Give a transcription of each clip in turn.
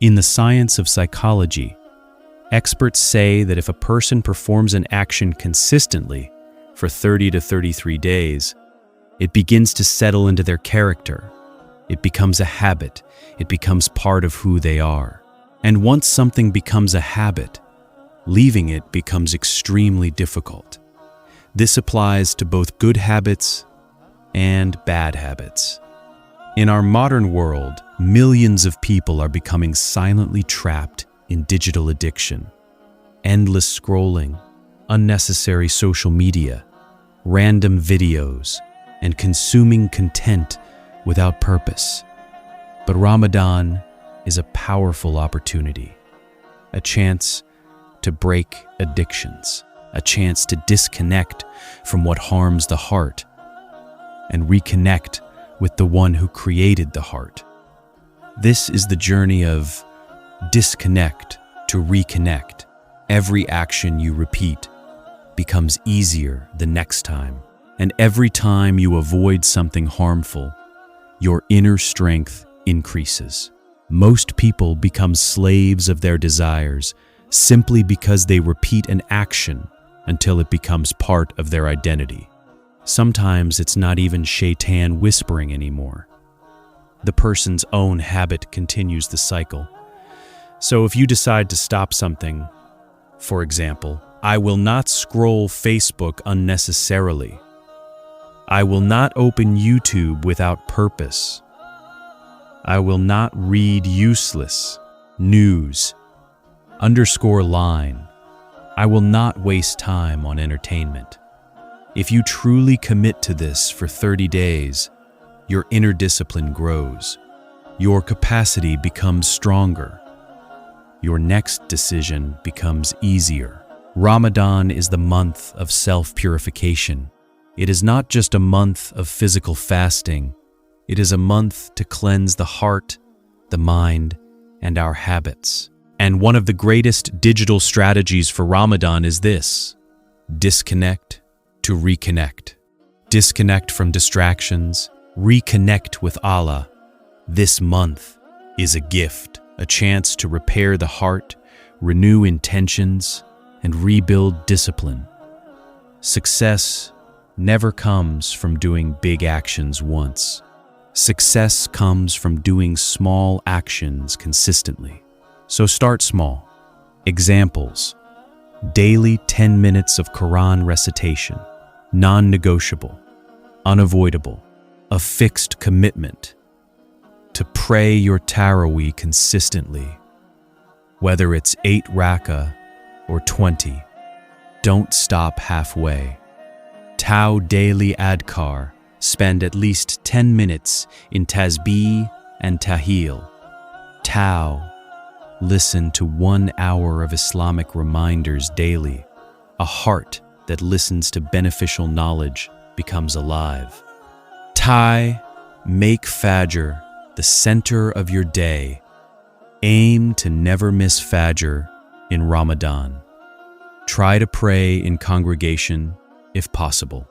In the science of psychology, experts say that if a person performs an action consistently for 30 to 33 days, it begins to settle into their character. It becomes a habit. It becomes part of who they are. And once something becomes a habit, leaving it becomes extremely difficult. This applies to both good habits and bad habits. In our modern world, millions of people are becoming silently trapped in digital addiction. Endless scrolling, unnecessary social media, random videos, and consuming content without purpose. But Ramadan is a powerful opportunity, a chance to break addictions, a chance to disconnect from what harms the heart and reconnect with the one who created the heart. This is the journey of disconnect to reconnect. Every action you repeat becomes easier the next time, and every time you avoid something harmful, your inner strength increases. Most people become slaves of their desires simply because they repeat an action until it becomes part of their identity. Sometimes it's not even shaitan whispering anymore. The person's own habit continues the cycle. So if you decide to stop something, for example, I will not scroll Facebook unnecessarily. I will not open YouTube without purpose. I will not read useless news. _line. I will not waste time on entertainment. If you truly commit to this for 30 days, your inner discipline grows. Your capacity becomes stronger. Your next decision becomes easier. Ramadan is the month of self-purification. It is not just a month of physical fasting. It is a month to cleanse the heart, the mind, and our habits. And one of the greatest digital strategies for Ramadan is this: disconnect to reconnect. Disconnect from distractions, reconnect with Allah. This month is a gift, a chance to repair the heart, renew intentions, and rebuild discipline. Success never comes from doing big actions once. Success comes from doing small actions consistently. So start small. Examples: daily 10 minutes of Quran recitation, non-negotiable, unavoidable, a fixed commitment. To pray your Taraweeh consistently, whether it's 8 rak'ah or 20. Don't stop halfway. Tau daily adkar, spend at least 10 minutes in tasbih and tahil. Tau, listen to 1 hour of Islamic reminders daily. A heart that listens to beneficial knowledge becomes alive. Tai, make Fajr the center of your day. Aim to never miss Fajr in Ramadan. Try to pray in congregation if possible.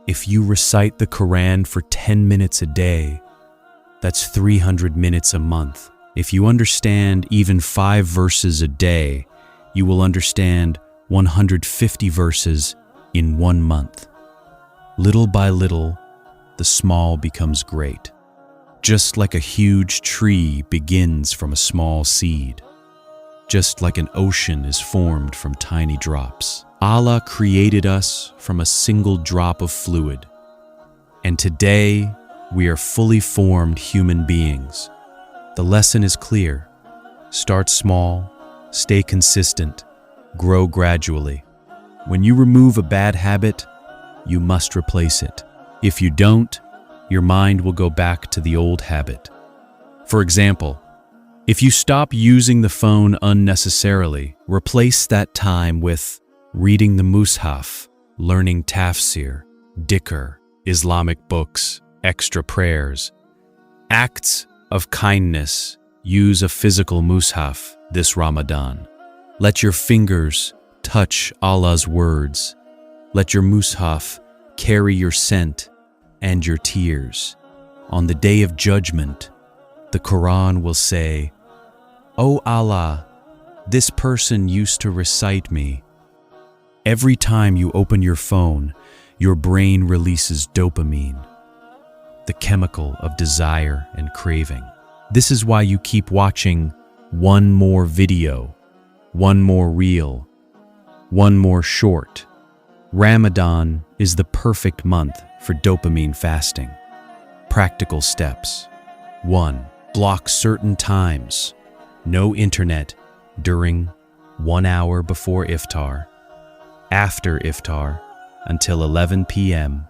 If you recite the Quran for 10 minutes a day, that's 300 minutes a month. If you understand even 5 verses a day, you will understand 150 verses in 1 month. Little by little, the small becomes great. Just like a huge tree begins from a small seed. Just like an ocean is formed from tiny drops. Allah created us from a single drop of fluid. And today, we are fully formed human beings. The lesson is clear. Start small, stay consistent, grow gradually. When you remove a bad habit, you must replace it. If you don't, your mind will go back to the old habit. For example, if you stop using the phone unnecessarily, replace that time with reading the Mushaf, learning tafsir, dhikr, Islamic books, extra prayers. Acts of kindness. Use a physical Mushaf this Ramadan. Let your fingers touch Allah's words. Let your Mushaf carry your scent and your tears. On the day of judgment, the Quran will say, "Oh Allah, this person used to recite me." Every time you open your phone, your brain releases dopamine, the chemical of desire and craving. This is why you keep watching one more video, one more reel, one more short. Ramadan is the perfect month for dopamine fasting. Practical steps. 1. Block certain times. No internet during 1 hour before iftar. After iftar until 11 p.m.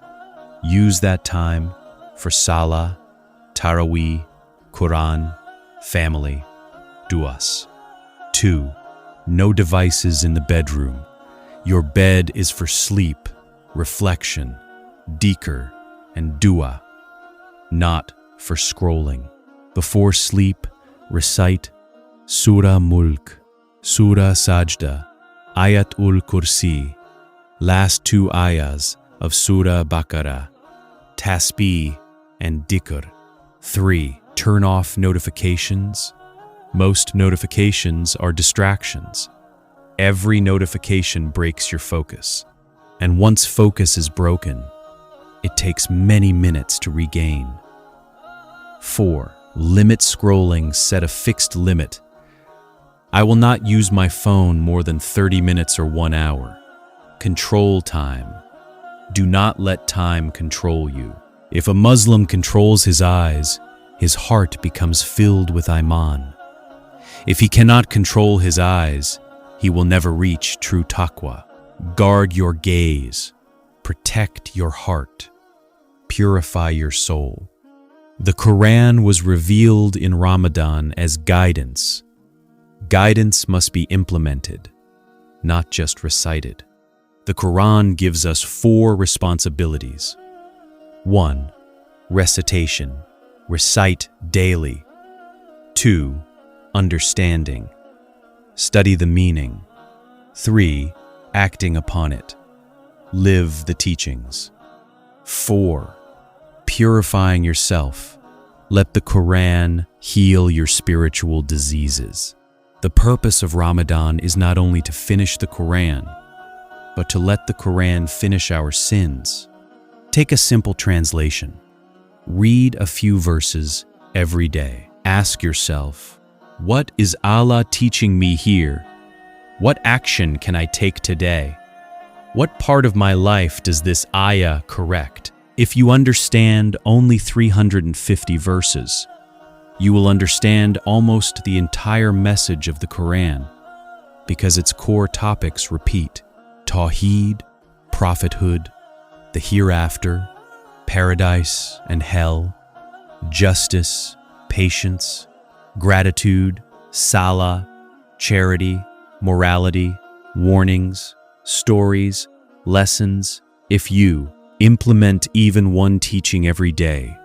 Use that time for salah, taraweeh, Quran, family, du'as. 2. No devices in the bedroom. Your bed is for sleep, reflection, dhikr, and dua, not for scrolling. Before sleep, recite Surah Mulk, Surah Sajda, Ayatul Kursi, last 2 ayahs of Surah Baqarah, Tasbih, and Dhikr. 3. Turn off notifications. Most notifications are distractions. Every notification breaks your focus, and once focus is broken, it takes many minutes to regain. 4. Limit scrolling. Set a fixed limit. I will not use my phone more than 30 minutes or 1 hour. Control time. Do not let time control you. If a Muslim controls his eyes, his heart becomes filled with iman. If he cannot control his eyes, he will never reach true taqwa. Guard your gaze. Protect your heart. Purify your soul. The Quran was revealed in Ramadan as guidance. Guidance must be implemented, not just recited. The Quran gives us 4 responsibilities. 1. Recitation. Recite daily. 2. Understanding. Study the meaning. 3. Acting upon it. Live the teachings. 4. Purifying yourself. Let the Quran heal your spiritual diseases. The purpose of Ramadan is not only to finish the Quran, but to let the Quran finish our sins. Take a simple translation. Read a few verses every day. Ask yourself, what is Allah teaching me here? What action can I take today? What part of my life does this ayah correct? If you understand only 350 verses, you will understand almost the entire message of the Quran, because its core topics repeat: Tawheed, prophethood, the hereafter, paradise and hell, justice, patience, gratitude, salah, charity, morality, warnings, stories, lessons. If you implement even one teaching every day,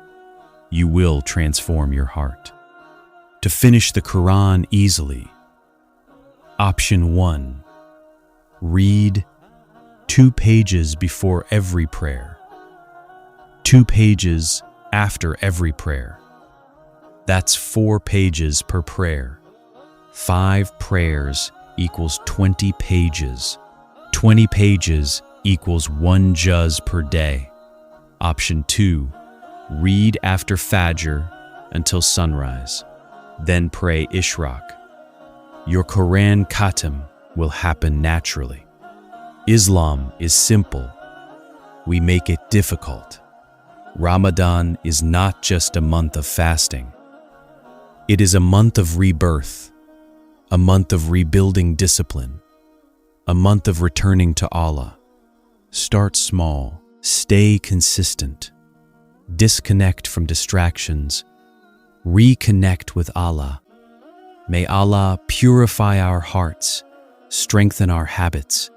you will transform your heart. To finish the Quran easily, option 1, read 2 pages before every prayer, 2 pages after every prayer. That's 4 pages per prayer. 5 prayers equals 20 pages. 20 pages equals 1 juz per day. Option 2, read after Fajr until sunrise, then pray Ishraq. Your Quran Khatam will happen naturally. Islam is simple. We make it difficult. Ramadan is not just a month of fasting. It is a month of rebirth, a month of rebuilding discipline, a month of returning to Allah. Start small, stay consistent, disconnect from distractions, reconnect with Allah. May Allah purify our hearts, strengthen our habits,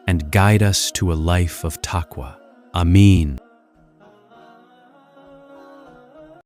and guide us to a life of taqwa. Ameen.